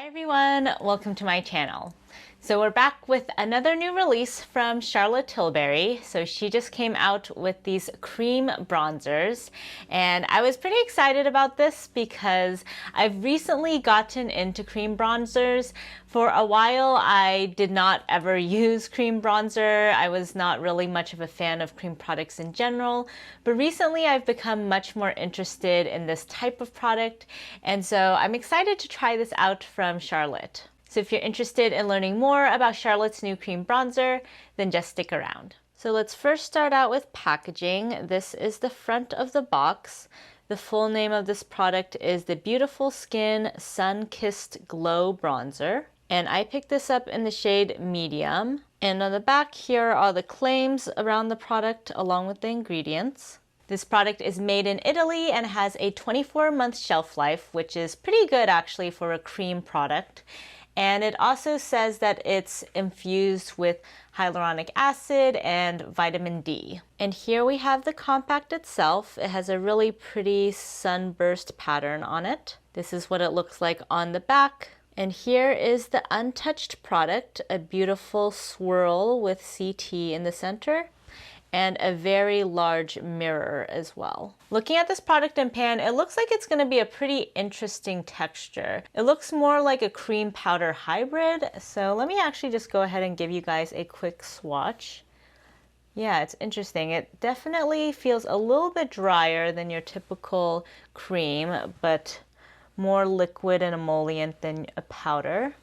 Everyone, welcome to my channel. So we're back with another new release from Charlotte Tilbury. So she just came out with these cream bronzers, and I was pretty excited about this because I've recently gotten into cream bronzers. For a while I did not ever use cream bronzer. I was not really much of a fan of cream products in general, but recently I've become much more interested in this type of product, and so I'm excited to try this out from Charlotte. So if you're interested in learning more about Charlotte's new cream bronzer, then just stick around. So let's first start out with packaging. This is the front of the box. The full name of this product is the Beautiful Skin Sun-Kissed Glow Bronzer. And I picked this up in the shade medium. And on the back here are the claims around the product along with the ingredients. This product is made in Italy and has a 24-month shelf life, which is pretty good actually for a cream product. And it also says that it's infused with hyaluronic acid and vitamin D. And here we have the compact itself. It has a really pretty sunburst pattern on it. This is what it looks like on the back. And here is the untouched product, a beautiful swirl with CT in the center, and a very large mirror as well. Looking at this product in pan, it looks like it's going to be a pretty interesting texture. It looks more like a cream powder hybrid, so let me actually just go ahead and give you guys a quick swatch. Yeah, it's interesting. It definitely feels a little bit drier than your typical cream, but more liquid and emollient than a powder.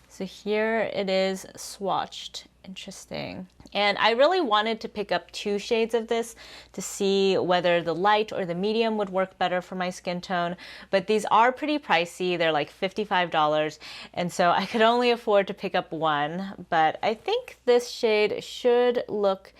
So here it is swatched. Interesting. And I really wanted to pick up 2 shades of this to see whether the light or the medium would work better for my skin tone, but these are pretty pricey. They're like $55, and so I could only afford to pick up one, but I think this shade should look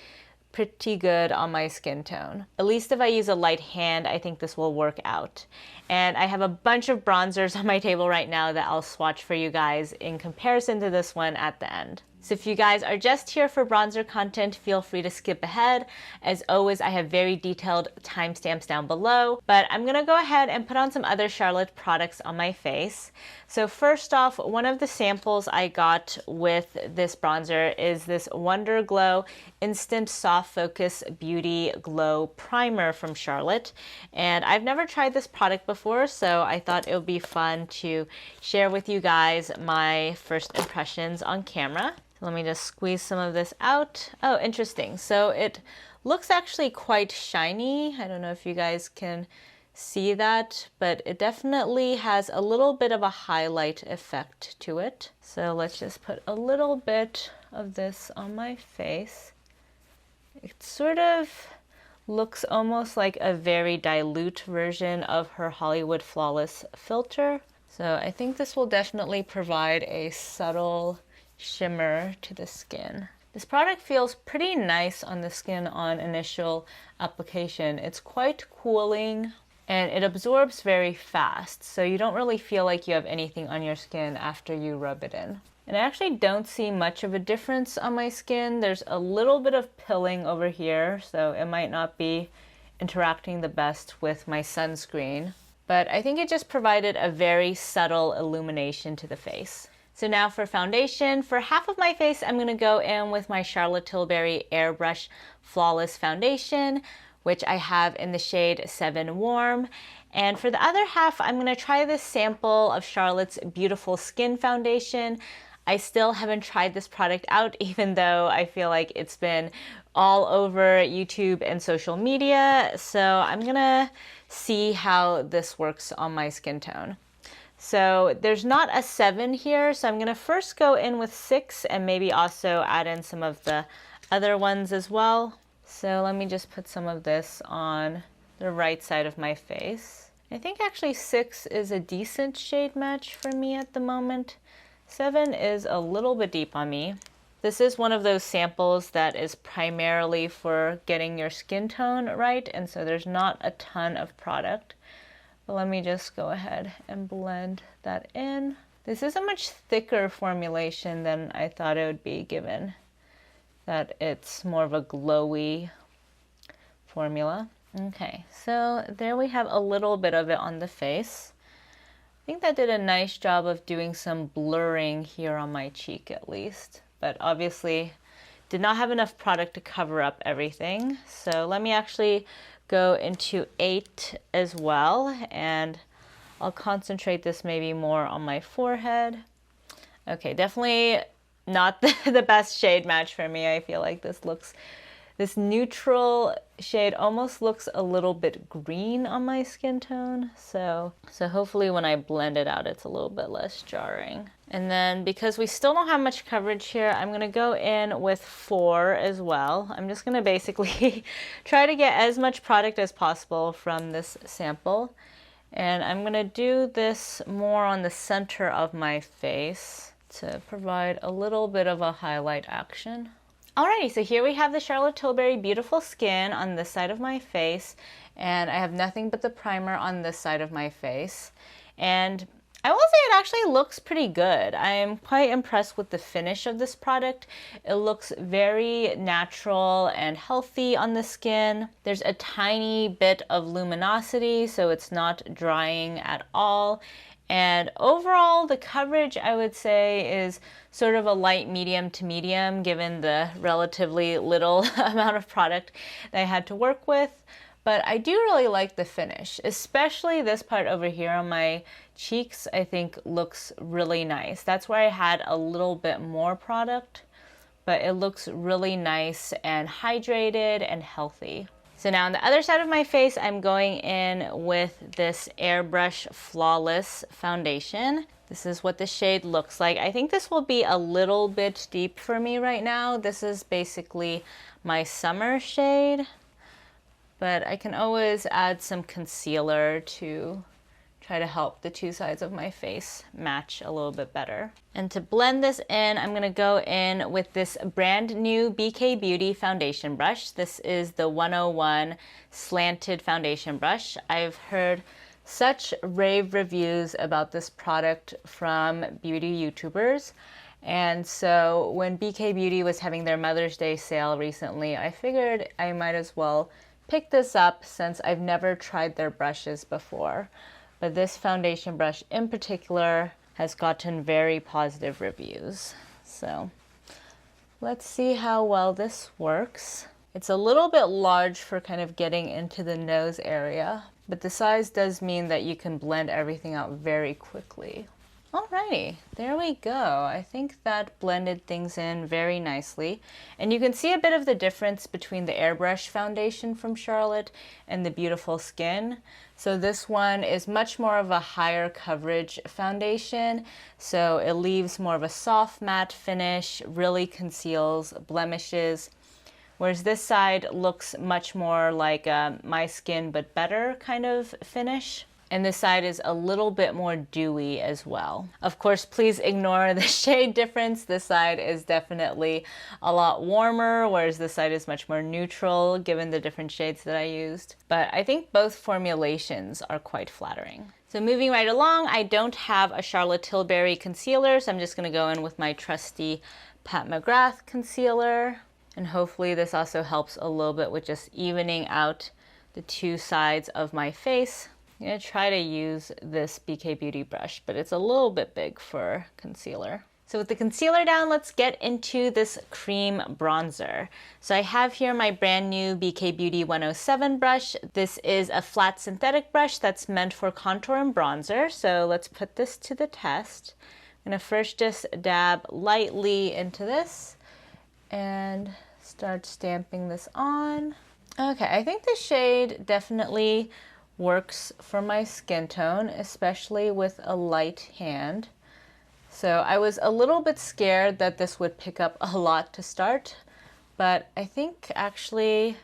pretty good on my skin tone. At least if I use a light hand, I think this will work out. And I have a bunch of bronzers on my table right now that I'll swatch for you guys in comparison to this one at the end. So if you guys are just here for bronzer content, feel free to skip ahead. As always, I have very detailed timestamps down below, but I'm gonna go ahead and put on some other Charlotte products on my face. So first off, one of the samples I got with this bronzer is this Wonderglow Instant Soft Focus Beauty Glow Primer from Charlotte. And I've never tried this product before, so I thought it would be fun to share with you guys my first impressions on camera. Let me just squeeze some of this out. Oh, interesting. So it looks actually quite shiny. I don't know if you guys can see that, but it definitely has a little bit of a highlight effect to it. So let's just put a little bit of this on my face. It sort of looks almost like a very dilute version of her Hollywood Flawless filter. So I think this will definitely provide a subtle shimmer to the skin. This product feels pretty nice on the skin on initial application. It's quite cooling and it absorbs very fast, so you don't really feel like you have anything on your skin after you rub it in. And I actually don't see much of a difference on my skin. There's a little bit of pilling over here, so it might not be interacting the best with my sunscreen, but I think it just provided a very subtle illumination to the face. So now for foundation, for half of my face, I'm gonna go in with my Charlotte Tilbury Airbrush Flawless Foundation, which I have in the shade 7 Warm. And for the other half, I'm gonna try this sample of Charlotte's Beautiful Skin Foundation. I still haven't tried this product out, even though I feel like it's been all over YouTube and social media. So I'm gonna see how this works on my skin tone. So there's not a 7 here, so I'm gonna first go in with 6 and maybe also add in some of the other ones as well. So let me just put some of this on the right side of my face. I think actually 6 is a decent shade match for me at the moment. 7 is a little bit deep on me. This is one of those samples that is primarily for getting your skin tone right, and so there's not a ton of product. But let me just go ahead and blend that in. This is a much thicker formulation than I thought it would be, given that it's more of a glowy formula. Okay, so there we have a little bit of it on the face. I think that did a nice job of doing some blurring here on my cheek at least, but obviously did not have enough product to cover up everything. So let me actually go into 8 as well, and I'll concentrate this maybe more on my forehead. Okay, definitely not the best shade match for me. I feel like this neutral shade almost looks a little bit green on my skin tone. So hopefully when I blend it out, it's a little bit less jarring. And then because we still don't have much coverage here, I'm gonna go in with 4 as well. I'm just gonna basically try to get as much product as possible from this sample. And I'm gonna do this more on the center of my face to provide a little bit of a highlight action. Alrighty, so here we have the Charlotte Tilbury Beautiful Skin on this side of my face, and I have nothing but the primer on this side of my face. And I will say it actually looks pretty good. I am quite impressed with the finish of this product. It looks very natural and healthy on the skin. There's a tiny bit of luminosity, so it's not drying at all. And overall, the coverage, I would say, is sort of a light medium to medium, given the relatively little amount of product that I had to work with. But I do really like the finish, especially this part over here on my cheeks, I think looks really nice. That's where I had a little bit more product, but it looks really nice and hydrated and healthy. So now on the other side of my face, I'm going in with this Airbrush Flawless foundation. This is what the shade looks like. I think this will be a little bit deep for me right now. This is basically my summer shade, but I can always add some concealer to try to help the two sides of my face match a little bit better. And to blend this in, I'm gonna go in with this brand new BK Beauty foundation brush. This is the 101 slanted foundation brush. I've heard such rave reviews about this product from beauty YouTubers. And so when BK Beauty was having their Mother's Day sale recently, I figured I might as well pick this up since I've never tried their brushes before. But this foundation brush in particular has gotten very positive reviews. So let's see how well this works. It's a little bit large for kind of getting into the nose area, but the size does mean that you can blend everything out very quickly. Alrighty, there we go. I think that blended things in very nicely. And you can see a bit of the difference between the Airbrush foundation from Charlotte and the Beautiful Skin. So this one is much more of a higher coverage foundation. So it leaves more of a soft matte finish, really conceals blemishes. Whereas this side looks much more like a My Skin But Better kind of finish. And this side is a little bit more dewy as well. Of course, please ignore the shade difference. This side is definitely a lot warmer, whereas this side is much more neutral given the different shades that I used. But I think both formulations are quite flattering. So moving right along, I don't have a Charlotte Tilbury concealer, so I'm just gonna go in with my trusty Pat McGrath concealer. And hopefully this also helps a little bit with just evening out the two sides of my face. I'm going to try to use this BK Beauty brush, but it's a little bit big for concealer. So with the concealer down, let's get into this cream bronzer. So I have here my brand new BK Beauty 107 brush. This is a flat synthetic brush that's meant for contour and bronzer. So let's put this to the test. I'm going to first just dab lightly into this and start stamping this on. Okay, I think the shade definitely works for my skin tone, especially with a light hand. So I was a little bit scared that this would pick up a lot to start, but I think actually,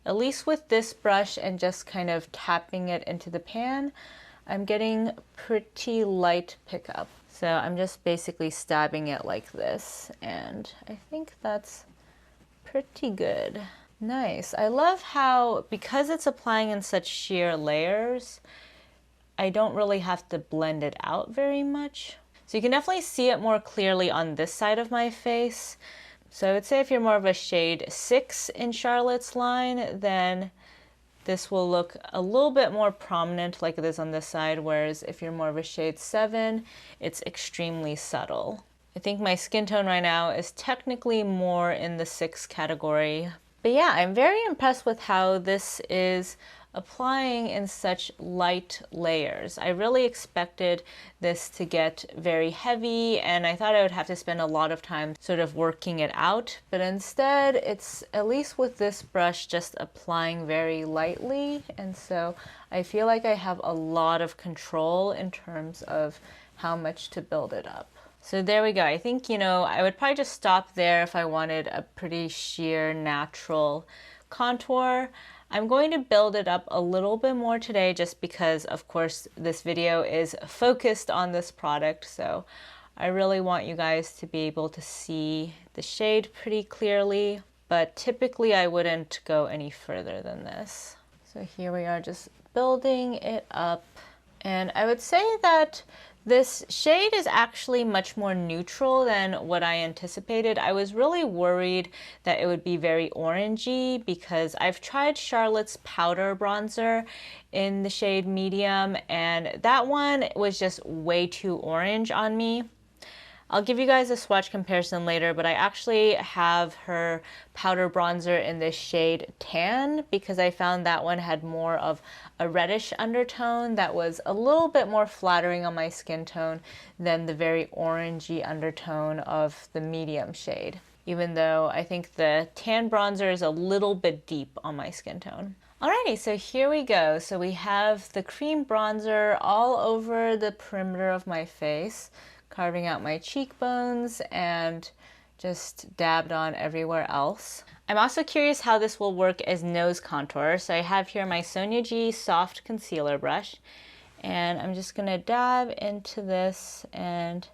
at least with this brush and just kind of tapping it into the pan, I'm getting pretty light pickup. So I'm just basically stabbing it like this, and I think that's pretty good. Nice. I love how, because it's applying in such sheer layers, I don't really have to blend it out very much. So you can definitely see it more clearly on this side of my face. So I would say if you're more of a shade 6 in Charlotte's line, then this will look a little bit more prominent like it is on this side, whereas if you're more of a shade 7, it's extremely subtle. I think my skin tone right now is technically more in the 6 category. But yeah, I'm very impressed with how this is applying in such light layers. I really expected this to get very heavy, and I thought I would have to spend a lot of time sort of working it out, but instead it's, at least with this brush, just applying very lightly, and so I feel like I have a lot of control in terms of how much to build it up. So there we go. I think, you know, I would probably just stop there if I wanted a pretty sheer natural contour. I'm going to build it up a little bit more today just because, of course, this video is focused on this product. So I really want you guys to be able to see the shade pretty clearly, but typically I wouldn't go any further than this. So here we are just building it up. And I would say that this shade is actually much more neutral than what I anticipated. I was really worried that it would be very orangey because I've tried Charlotte's powder bronzer in the shade medium, and that one was just way too orange on me. I'll give you guys a swatch comparison later, but I actually have her powder bronzer in this shade tan because I found that one had more of a reddish undertone that was a little bit more flattering on my skin tone than the very orangey undertone of the medium shade, even though I think the tan bronzer is a little bit deep on my skin tone. Alrighty, so here we go. So we have the cream bronzer all over the perimeter of my face, carving out my cheekbones and just dabbed on everywhere else. I'm also curious how this will work as nose contour. So I have here my Sonia G soft concealer brush, and I'm just gonna dab into this and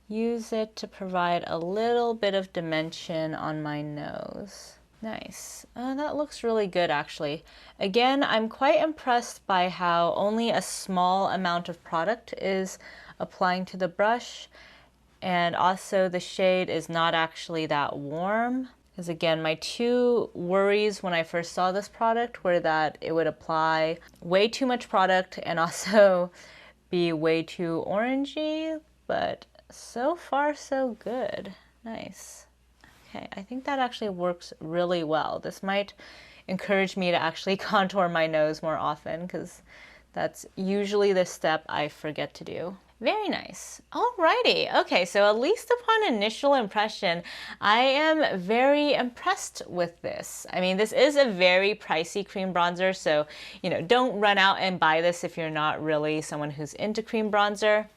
use it to provide a little bit of dimension on my nose. Nice. That looks really good actually. Again, I'm quite impressed by how only a small amount of product is applying to the brush, and also the shade is not actually that warm. Because again, my two worries when I first saw this product were that it would apply way too much product and also be way too orangey, but so far so good. Nice. Okay, I think that actually works really well. This might encourage me to actually contour my nose more often because that's usually the step I forget to do. Very nice. Alrighty. Okay, so at least upon initial impression, I am very impressed with this. I mean, this is a very pricey cream bronzer, so, you know, don't run out and buy this if you're not really someone who's into cream bronzer.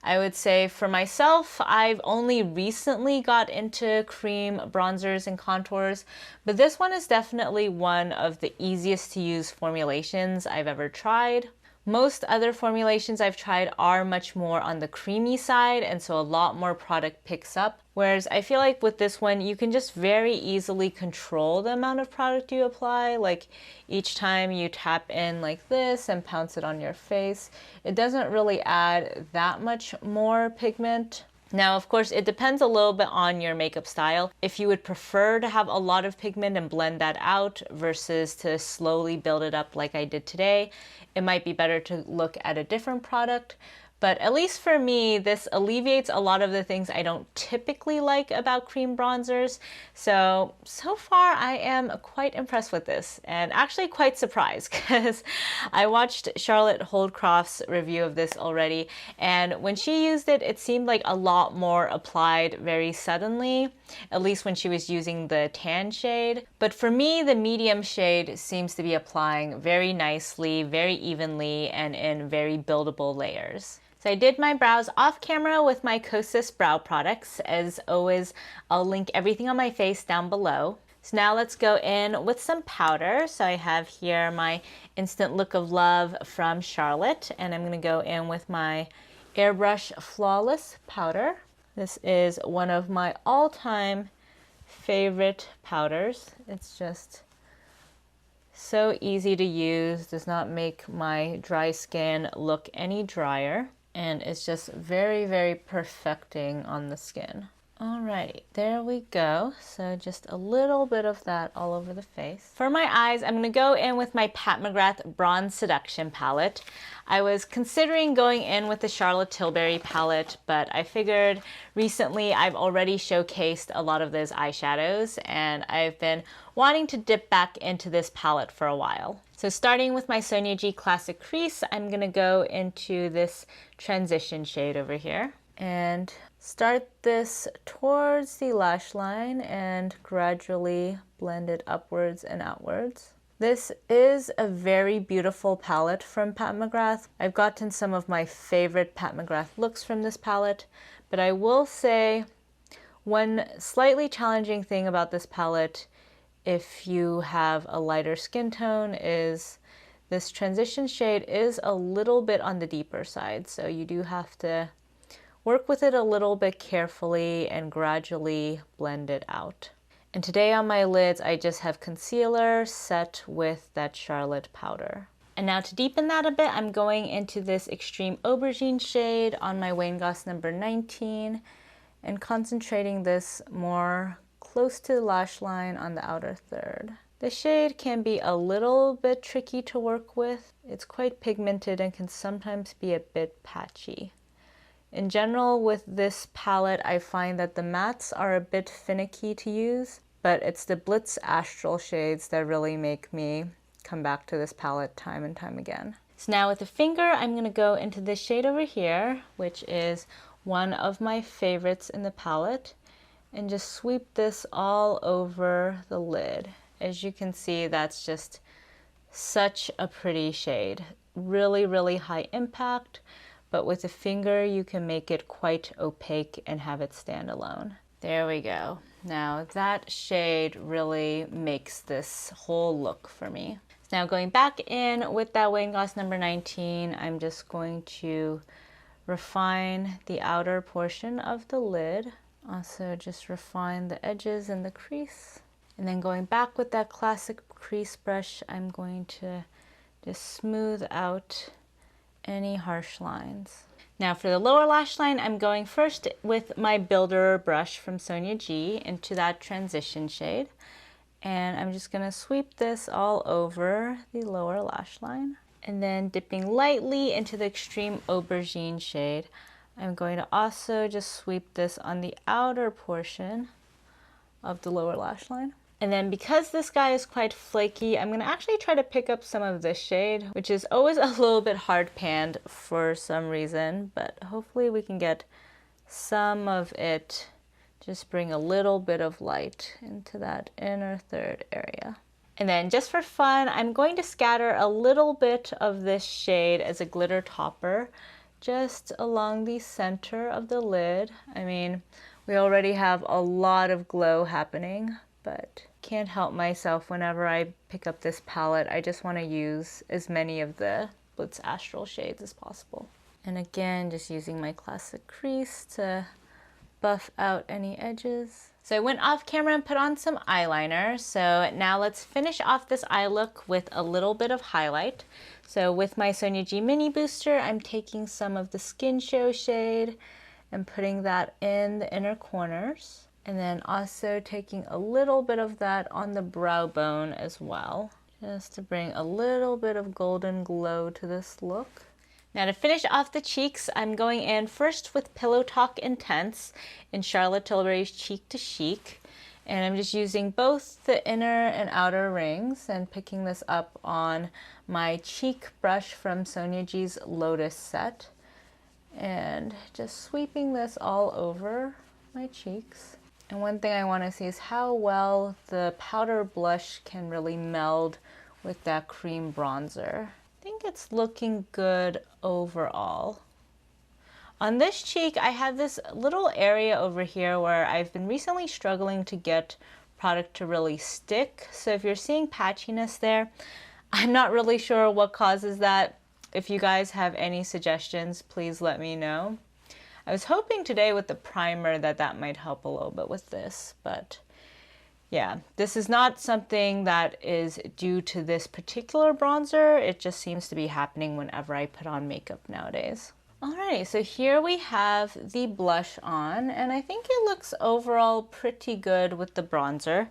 I would say for myself, I've only recently got into cream bronzers and contours, but this one is definitely one of the easiest to use formulations I've ever tried. Most other formulations I've tried are much more on the creamy side, and so a lot more product picks up. Whereas I feel like with this one, you can just very easily control the amount of product you apply. Like each time you tap in like this and pounce it on your face, it doesn't really add that much more pigment. Now, of course, it depends a little bit on your makeup style. If you would prefer to have a lot of pigment and blend that out versus to slowly build it up like I did today, it might be better to look at a different product. But at least for me, this alleviates a lot of the things I don't typically like about cream bronzers. So far I am quite impressed with this and actually quite surprised because I watched Charlotte Holdcroft's review of this already, and when she used it, it seemed like a lot more applied very suddenly, at least when she was using the tan shade. But for me, the medium shade seems to be applying very nicely, very evenly, and in very buildable layers. So I did my brows off camera with my Kosas brow products. As always, I'll link everything on my face down below. So now let's go in with some powder. So I have here my Instant Look of Love from Charlotte, and I'm going to go in with my Airbrush Flawless powder. This is one of my all-time favorite powders. It's just so easy to use, does not make my dry skin look any drier, and it's just very, very perfecting on the skin. Alrighty, there we go. So just a little bit of that all over the face. For my eyes, I'm going to go in with my Pat McGrath Bronze Seduction palette. I was considering going in with the Charlotte Tilbury palette, but I figured recently I've already showcased a lot of those eyeshadows, and I've been wanting to dip back into this palette for a while. So starting with my Sonia G Classic Crease, I'm going to go into this transition shade over here and start this towards the lash line and gradually blend it upwards and outwards. This is a very beautiful palette from Pat McGrath. I've gotten some of my favorite Pat McGrath looks from this palette, but I will say one slightly challenging thing about this palette, if you have a lighter skin tone, is this transition shade is a little bit on the deeper side, so you do have to work with it a little bit carefully and gradually blend it out. And today on my lids, I just have concealer set with that Charlotte powder. And now to deepen that a bit, I'm going into this Extreme Aubergine shade on my Wayne Goss number 19 and concentrating this more close to the lash line on the outer third. The shade can be a little bit tricky to work with. It's quite pigmented and can sometimes be a bit patchy. In general, with this palette, I find that the mattes are a bit finicky to use, but it's the Blitz Astral shades that really make me come back to this palette time and time again. So now with the finger, I'm going to go into this shade over here, which is one of my favorites in the palette, and just sweep this all over the lid. As you can see, that's just such a pretty shade. Really, really high impact. But with a finger, you can make it quite opaque and have it stand alone. There we go. Now that shade really makes this whole look for me. Now going back in with that Wayne Goss number 19, I'm just going to refine the outer portion of the lid. Also just refine the edges and the crease. And then going back with that classic crease brush, I'm going to just smooth out any harsh lines. Now for the lower lash line, I'm going first with my Builder brush from Sonia G into that transition shade. And I'm just going to sweep this all over the lower lash line. And then dipping lightly into the Extreme Aubergine shade, I'm going to also just sweep this on the outer portion of the lower lash line. And then because this guy is quite flaky, I'm going to actually try to pick up some of this shade, which is always a little bit hard panned for some reason, but hopefully we can get some of it, just bring a little bit of light into that inner third area. And then just for fun, I'm going to scatter a little bit of this shade as a glitter topper just along the center of the lid. I mean, we already have a lot of glow happening, but can't help myself whenever I pick up this palette. I just want to use as many of the Blitz Astral shades as possible. And again, just using my classic crease to buff out any edges. So I went off camera and put on some eyeliner. So now let's finish off this eye look with a little bit of highlight. So with my Sonia G Mini Booster, I'm taking some of the Skin Show shade and putting that in the inner corners. And then also taking a little bit of that on the brow bone as well, just to bring a little bit of golden glow to this look. Now to finish off the cheeks, I'm going in first with Pillow Talk Intense in Charlotte Tilbury's Cheek to Chic. And I'm just using both the inner and outer rings and picking this up on my cheek brush from Sonia G's Lotus set. And just sweeping this all over my cheeks. And one thing I want to see is how well the powder blush can really meld with that cream bronzer. I think it's looking good overall. On this cheek, I have this little area over here where I've been recently struggling to get product to really stick. So if you're seeing patchiness there, I'm not really sure what causes that. If you guys have any suggestions, please let me know. I was hoping today with the primer that might help a little bit with this, but yeah, this is not something that is due to this particular bronzer. It just seems to be happening whenever I put on makeup nowadays. Alrighty, so here we have the blush on, and I think it looks overall pretty good with the bronzer.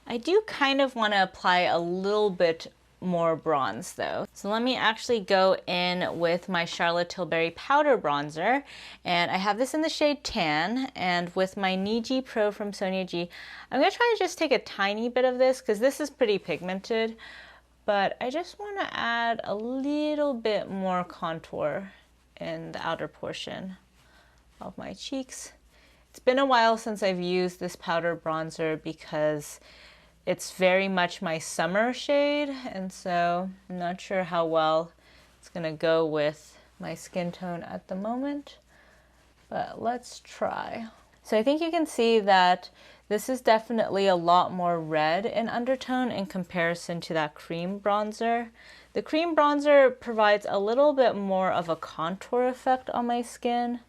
I do kind of want to apply a little bit more bronze though. So let me actually go in with my Charlotte Tilbury powder bronzer, and I have this in the shade Tan, and with my Niji Pro from Sonia G, I'm going to try to just take a tiny bit of this because this is pretty pigmented, but I just want to add a little bit more contour in the outer portion of my cheeks. It's been a while since I've used this powder bronzer because it's very much my summer shade, and so I'm not sure how well it's gonna go with my skin tone at the moment, but let's try. So I think you can see that this is definitely a lot more red in undertone in comparison to that cream bronzer. The cream bronzer provides a little bit more of a contour effect on my skin,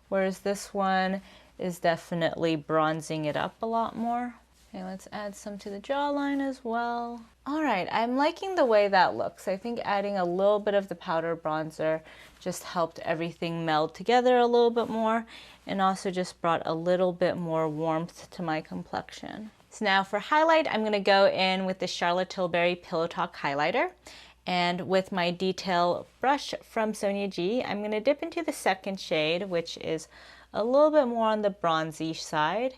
whereas this one is definitely bronzing it up a lot more. Okay, let's add some to the jawline as well. All right, I'm liking the way that looks. I think adding a little bit of the powder bronzer just helped everything meld together a little bit more, and also just brought a little bit more warmth to my complexion. So now for highlight, I'm gonna go in with the Charlotte Tilbury Pillow Talk highlighter. And with my detail brush from Sonia G, I'm gonna dip into the second shade, which is a little bit more on the bronzy side,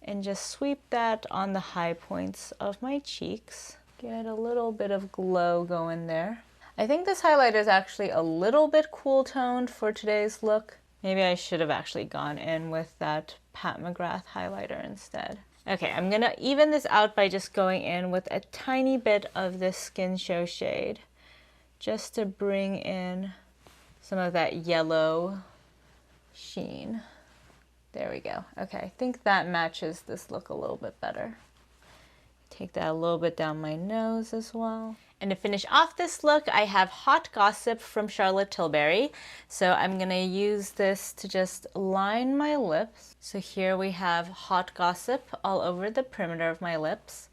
and just sweep that on the high points of my cheeks. Get a little bit of glow going there. I think this highlighter is actually a little bit cool toned for today's look. Maybe I should have actually gone in with that Pat McGrath highlighter instead. Okay, I'm gonna even this out by just going in with a tiny bit of this Skin Show shade, just to bring in some of that yellow sheen. There we go. Okay, I think that matches this look a little bit better. Take that a little bit down my nose as well. And to finish off this look, I have Hot Gossip from Charlotte Tilbury. So I'm gonna use this to just line my lips. So here we have Hot Gossip all over the perimeter of my lips.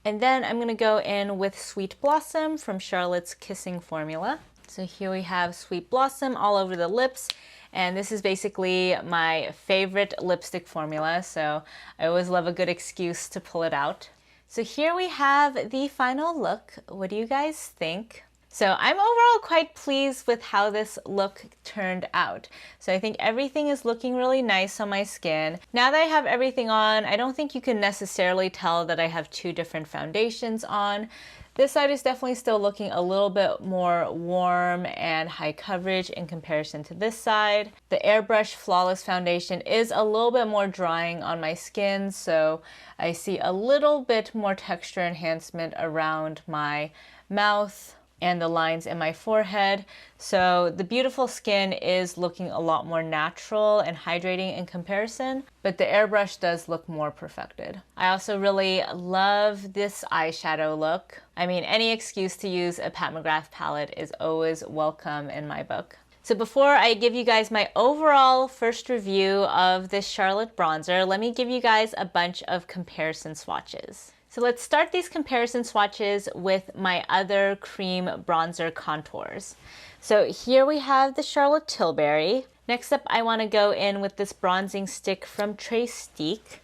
And then I'm gonna go in with Sweet Blossom from Charlotte's Kissing Formula. So here we have Sweet Blossom all over the lips. And this is basically my favorite lipstick formula, so I always love a good excuse to pull it out. So here we have the final look. What do you guys think? So I'm overall quite pleased with how this look turned out. So I think everything is looking really nice on my skin. Now that I have everything on, I don't think you can necessarily tell that I have two different foundations on. This side is definitely still looking a little bit more warm and high coverage in comparison to this side. The Airbrush Flawless Foundation is a little bit more drying on my skin, so I see a little bit more texture enhancement around my mouth and the lines in my forehead. So the beautiful skin is looking a lot more natural and hydrating in comparison, but the airbrush does look more perfected. I also really love this eyeshadow look. I mean, any excuse to use a Pat McGrath palette is always welcome in my book. So before I give you guys my overall first review of this Charlotte bronzer, let me give you guys a bunch of comparison swatches. So let's start these comparison swatches with my other cream bronzer contours. So here we have the Charlotte Tilbury. Next up, I want to go in with this bronzing stick from Chic.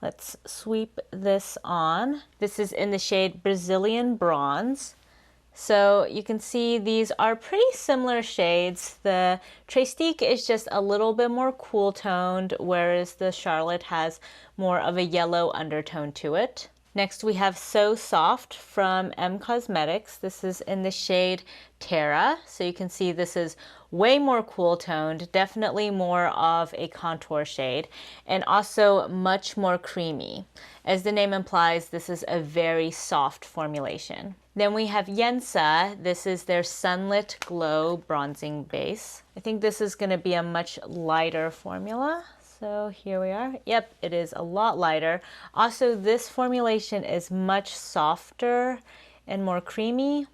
Let's sweep this on. This is in the shade Brazilian Bronze. So you can see these are pretty similar shades. The Chic is just a little bit more cool toned, whereas the Charlotte has more of a yellow undertone to it. Next we have So Soft from M Cosmetics. This is in the shade Terra. So you can see this is way more cool toned, definitely more of a contour shade, and also much more creamy. As the name implies, this is a very soft formulation. Then we have Yensa. This is their Sunlit Glow bronzing base. I think this is going to be a much lighter formula. So here we are. Yep, it is a lot lighter. Also, this formulation is much softer and more creamy,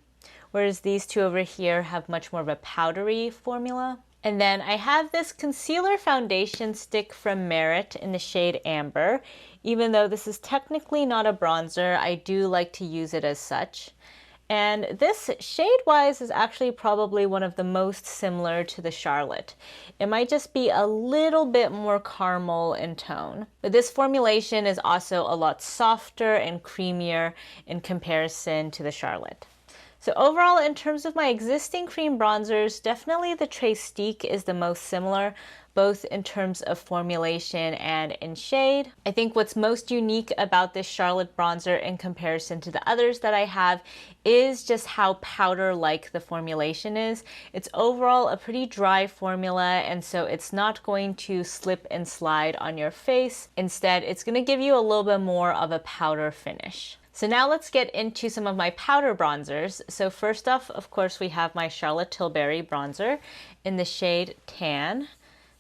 whereas these two over here have much more of a powdery formula. And then I have this concealer foundation stick from Merit in the shade Amber. Even though this is technically not a bronzer, I do like to use it as such. And this shade-wise is actually probably one of the most similar to the Charlotte. It might just be a little bit more caramel in tone. But this formulation is also a lot softer and creamier in comparison to the Charlotte. So overall, in terms of my existing cream bronzers, definitely the Chic is the most similar, both in terms of formulation and in shade. I think what's most unique about this Charlotte bronzer in comparison to the others that I have is just how powder-like the formulation is. It's overall a pretty dry formula, and so it's not going to slip and slide on your face. Instead, it's going to give you a little bit more of a powder finish. So now let's get into some of my powder bronzers. So first off, of course, we have my Charlotte Tilbury bronzer in the shade Tan.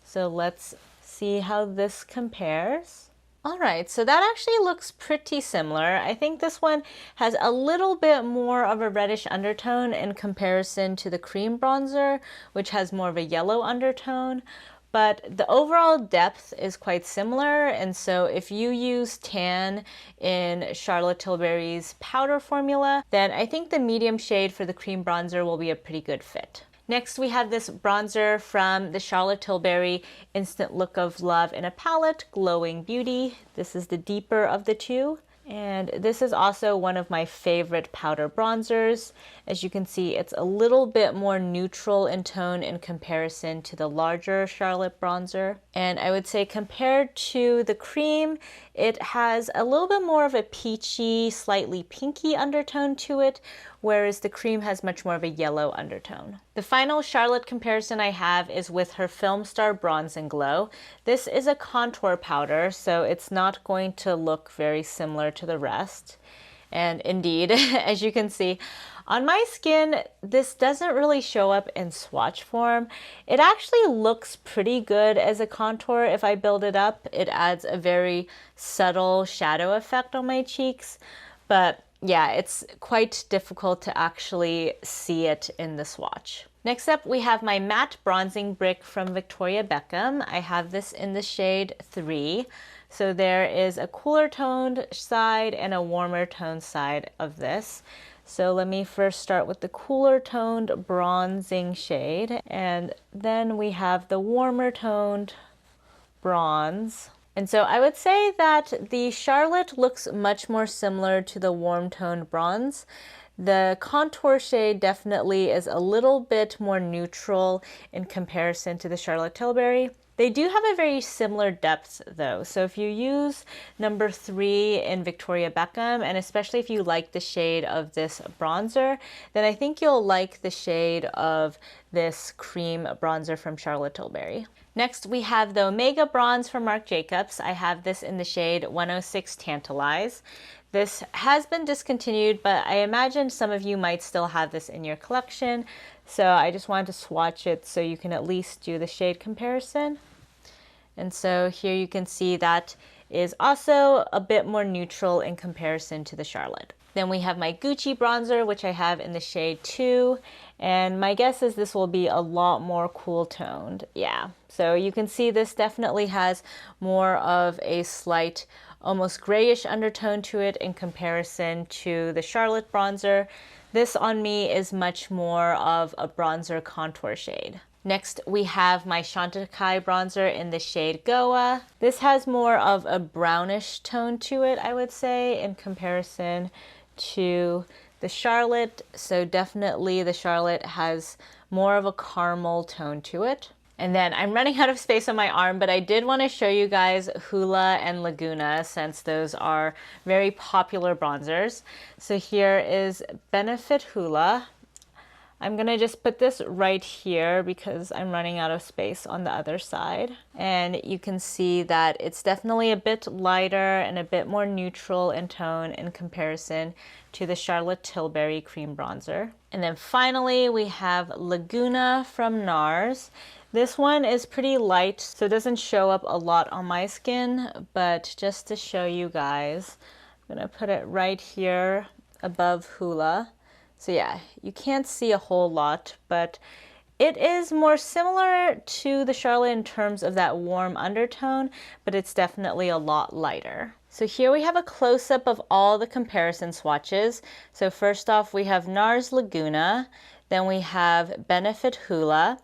So let's see how this compares. All right, so that actually looks pretty similar. I think this one has a little bit more of a reddish undertone in comparison to the cream bronzer, which has more of a yellow undertone. But the overall depth is quite similar, and so if you use tan in Charlotte Tilbury's powder formula, then I think the medium shade for the cream bronzer will be a pretty good fit. Next, we have this bronzer from the Charlotte Tilbury Instant Look of Love in a palette, Glowing Beauty. This is the deeper of the two. And this is also one of my favorite powder bronzers. As you can see, it's a little bit more neutral in tone in comparison to the larger Charlotte bronzer. And I would say compared to the cream, it has a little bit more of a peachy, slightly pinky undertone to it, whereas the cream has much more of a yellow undertone. The final Charlotte comparison I have is with her Film Star Bronze and Glow. This is a contour powder, so it's not going to look very similar to the rest. And indeed, as you can see, on my skin, this doesn't really show up in swatch form. It actually looks pretty good as a contour if I build it up. It adds a very subtle shadow effect on my cheeks, but yeah, it's quite difficult to actually see it in the swatch. Next up, we have my matte bronzing brick from Victoria Beckham. I have this in the shade 3. So there is a cooler toned side and a warmer toned side of this. So let me first start with the cooler toned bronzing shade, and then we have the warmer toned bronze. And so I would say that the Charlotte looks much more similar to the warm toned bronze. The contour shade definitely is a little bit more neutral in comparison to the Charlotte Tilbury. They do have a very similar depth though. So if you use number 3 in Victoria Beckham, and especially if you like the shade of this bronzer, then I think you'll like the shade of this cream bronzer from Charlotte Tilbury. Next, we have the Omega Bronze from Marc Jacobs. I have this in the shade 106 Tantalize. This has been discontinued, but I imagine some of you might still have this in your collection. So I just wanted to swatch it so you can at least do the shade comparison. And so here you can see that is also a bit more neutral in comparison to the Charlotte. Then we have my Gucci bronzer, which I have in the shade 2. And my guess is this will be a lot more cool toned. Yeah, so you can see this definitely has more of a slight, almost grayish undertone to it in comparison to the Charlotte bronzer. This on me is much more of a bronzer contour shade. Next, we have my Chantecaille bronzer in the shade Goa. This has more of a brownish tone to it, I would say, in comparison to the Charlotte. So definitely the Charlotte has more of a caramel tone to it. And then I'm running out of space on my arm, but I did want to show you guys Hoola and Laguna, since those are very popular bronzers. So here is Benefit Hoola. I'm gonna just put this right here because I'm running out of space on the other side. And you can see that it's definitely a bit lighter and a bit more neutral in tone in comparison to the Charlotte Tilbury cream bronzer. And then finally we have Laguna from NARS. This one is pretty light, so it doesn't show up a lot on my skin, but just to show you guys, I'm gonna put it right here above Hoola. So yeah, you can't see a whole lot, but it is more similar to the Charlotte in terms of that warm undertone, but it's definitely a lot lighter. So here we have a close-up of all the comparison swatches. So first off, we have NARS Laguna, then we have Benefit Hoola,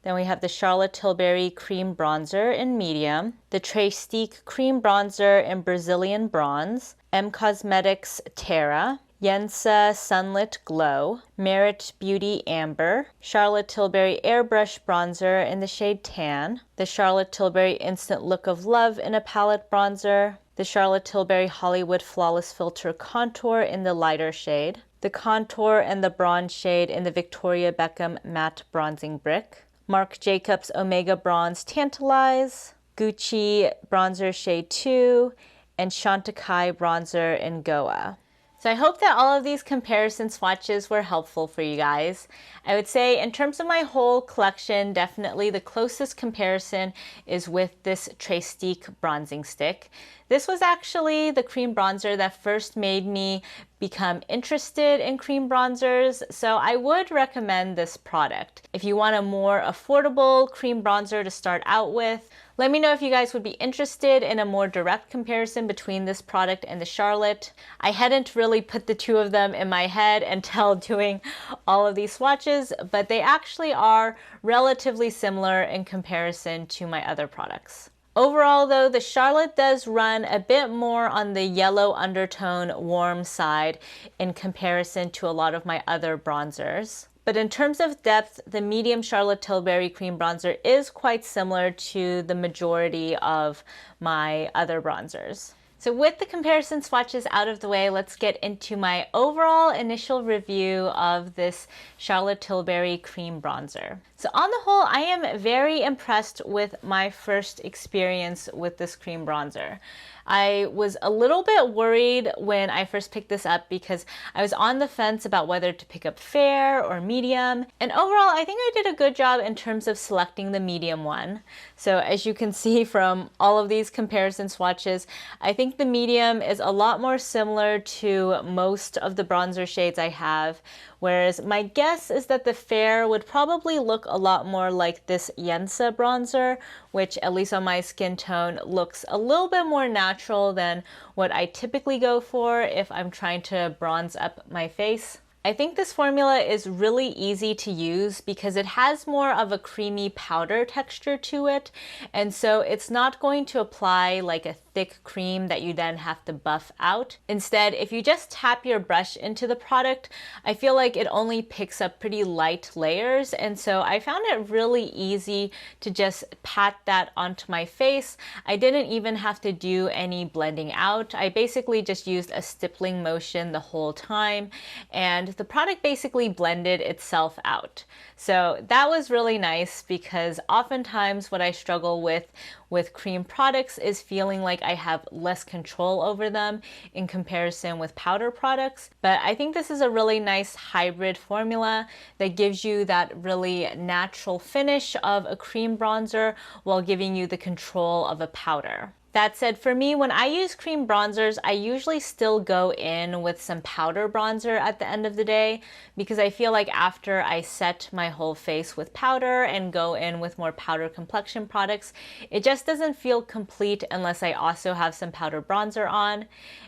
then we have the Charlotte Tilbury Cream Bronzer in medium, the Trestique Cream Bronzer in Brazilian Bronze, M Cosmetics Terra, Yensa Sunlit Glow, Merit Beauty Amber, Charlotte Tilbury Airbrush Bronzer in the shade Tan, the Charlotte Tilbury Instant Look of Love in a palette bronzer, the Charlotte Tilbury Hollywood Flawless Filter Contour in the lighter shade, the contour and the bronze shade in the Victoria Beckham Matte Bronzing Brick, Marc Jacobs Omega Bronze Tantalize, Gucci Bronzer Shade 2, and Chantecaille Bronzer in Goa. So I hope that all of these comparison swatches were helpful for you guys. I would say in terms of my whole collection, definitely the closest comparison is with this Trestique bronzing stick. This was actually the cream bronzer that first made me become interested in cream bronzers, so I would recommend this product. If you want a more affordable cream bronzer to start out with, let me know if you guys would be interested in a more direct comparison between this product and the Charlotte. I hadn't really put the two of them in my head until doing all of these swatches, but they actually are relatively similar in comparison to my other products. Overall though, the Charlotte does run a bit more on the yellow undertone warm side in comparison to a lot of my other bronzers. But in terms of depth, the medium Charlotte Tilbury cream bronzer is quite similar to the majority of my other bronzers. So with the comparison swatches out of the way, let's get into my overall initial review of this Charlotte Tilbury cream bronzer. So on the whole, I am very impressed with my first experience with this cream bronzer. I was a little bit worried when I first picked this up because I was on the fence about whether to pick up fair or medium. And overall, I think I did a good job in terms of selecting the medium one. So as you can see from all of these comparison swatches, I think the medium is a lot more similar to most of the bronzer shades I have, whereas my guess is that the fair would probably look a lot more like this Yensa bronzer, which at least on my skin tone looks a little bit more natural than what I typically go for if I'm trying to bronze up my face. I think this formula is really easy to use because it has more of a creamy powder texture to it, and so it's not going to apply like a thick cream that you then have to buff out. Instead, if you just tap your brush into the product, I feel like it only picks up pretty light layers, and so I found it really easy to just pat that onto my face. I didn't even have to do any blending out. I basically just used a stippling motion the whole time, and the product basically blended itself out. So that was really nice because oftentimes what I struggle with cream products is feeling like I have less control over them in comparison with powder products. But I think this is a really nice hybrid formula that gives you that really natural finish of a cream bronzer while giving you the control of a powder. That said, for me, when I use cream bronzers, I usually still go in with some powder bronzer at the end of the day because I feel like after I set my whole face with powder and go in with more powder complexion products, it just doesn't feel complete unless I also have some powder bronzer on.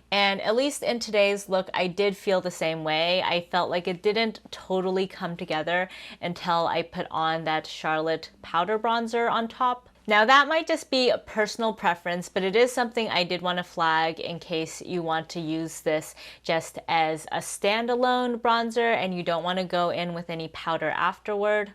And at least in today's look, I did feel the same way. I felt like it didn't totally come together until I put on that Charlotte powder bronzer on top. Now that might just be a personal preference, but it is something I did want to flag in case you want to use this just as a standalone bronzer and you don't want to go in with any powder afterward.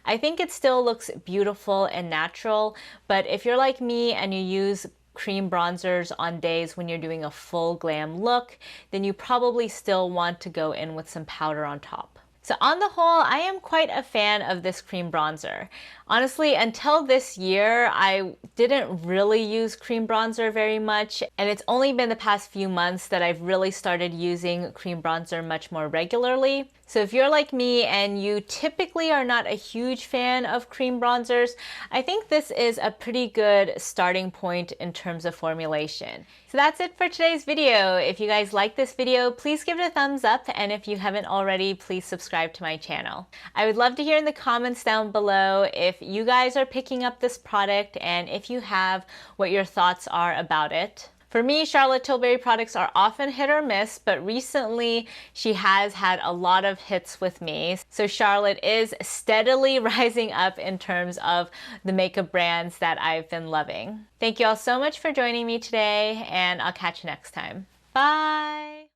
I think it still looks beautiful and natural, but if you're like me and you use cream bronzers on days when you're doing a full glam look, then you probably still want to go in with some powder on top. So on the whole, I am quite a fan of this cream bronzer. Honestly, until this year, I didn't really use cream bronzer very much, and it's only been the past few months that I've really started using cream bronzer much more regularly. So if you're like me and you typically are not a huge fan of cream bronzers, I think this is a pretty good starting point in terms of formulation. So that's it for today's video. If you guys like this video, please give it a thumbs up, and if you haven't already, please subscribe to my channel. I would love to hear in the comments down below if you guys are picking up this product and if you have, what your thoughts are about it. For me, Charlotte Tilbury products are often hit or miss, but recently she has had a lot of hits with me. So Charlotte is steadily rising up in terms of the makeup brands that I've been loving. Thank you all so much for joining me today, and I'll catch you next time. Bye!